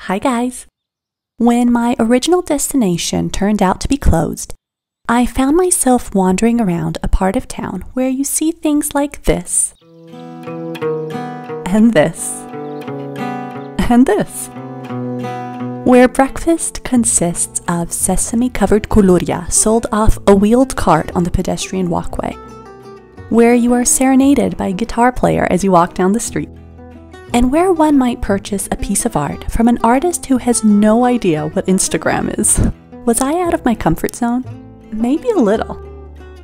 Hi guys! When my original destination turned out to be closed, I found myself wandering around a part of town where you see things like this, and this, and this, where breakfast consists of sesame-covered kuluria sold off a wheeled cart on the pedestrian walkway, where you are serenaded by a guitar player as you walk down the street, and where one might purchase a piece of art from an artist who has no idea what Instagram is. Was I out of my comfort zone? Maybe a little.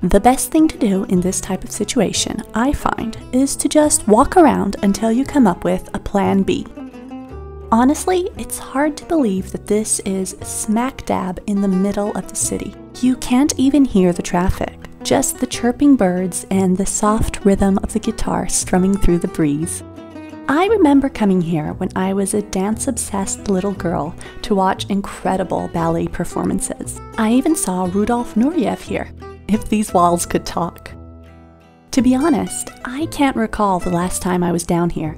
The best thing to do in this type of situation, I find, is to just walk around until you come up with a plan B. Honestly, it's hard to believe that this is smack dab in the middle of the city. You can't even hear the traffic, just the chirping birds and the soft rhythm of the guitar strumming through the breeze. I remember coming here when I was a dance-obsessed little girl to watch incredible ballet performances. I even saw Rudolf Nureyev here, if these walls could talk. To be honest, I can't recall the last time I was down here.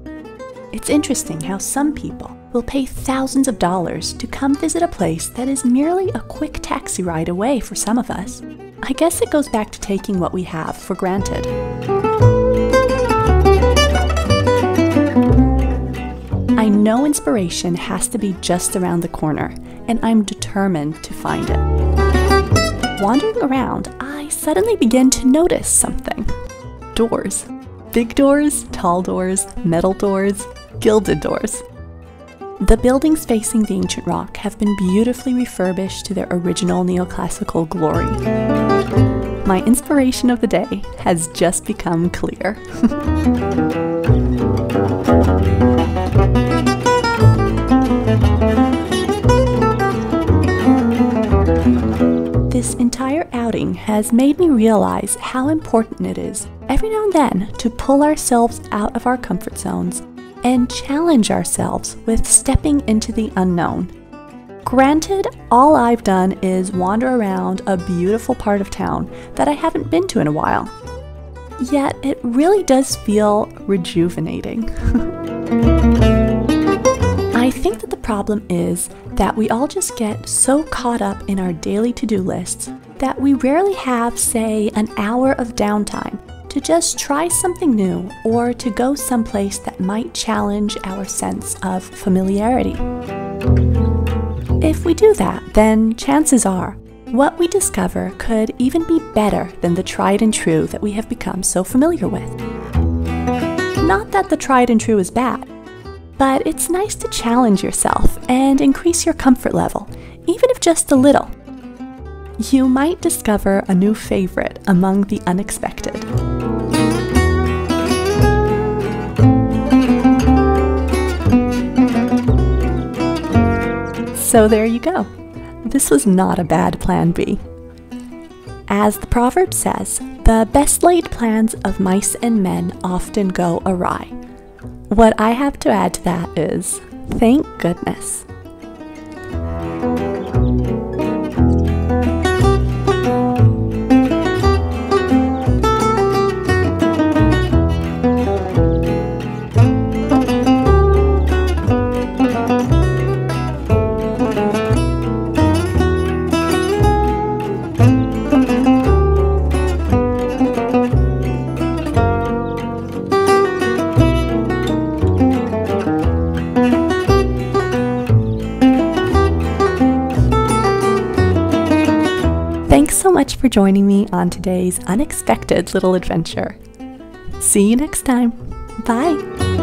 It's interesting how some people will pay thousands of dollars to come visit a place that is merely a quick taxi ride away for some of us. I guess it goes back to taking what we have for granted. I know inspiration has to be just around the corner, and I'm determined to find it. Wandering around, I suddenly begin to notice something. Doors. Big doors, tall doors, metal doors, gilded doors. The buildings facing the ancient rock have been beautifully refurbished to their original neoclassical glory. My inspiration of the day has just become clear. This entire outing has made me realize how important it is every now and then to pull ourselves out of our comfort zones and challenge ourselves with stepping into the unknown. Granted, all I've done is wander around a beautiful part of town that I haven't been to in a while. Yet it really does feel rejuvenating. I think that the problem is that we all just get so caught up in our daily to-do lists that we rarely have, say, an hour of downtime to just try something new or to go someplace that might challenge our sense of familiarity. If we do that, then chances are what we discover could even be better than the tried and true that we have become so familiar with. Not that the tried and true is bad, but it's nice to challenge yourself and increase your comfort level, even if just a little. You might discover a new favorite among the unexpected. So there you go. This was not a bad plan B. As the proverb says, the best laid plans of mice and men often go awry. What I have to add to that is, thank goodness. Thanks so much for joining me on today's unexpected little adventure. See you next time. Bye!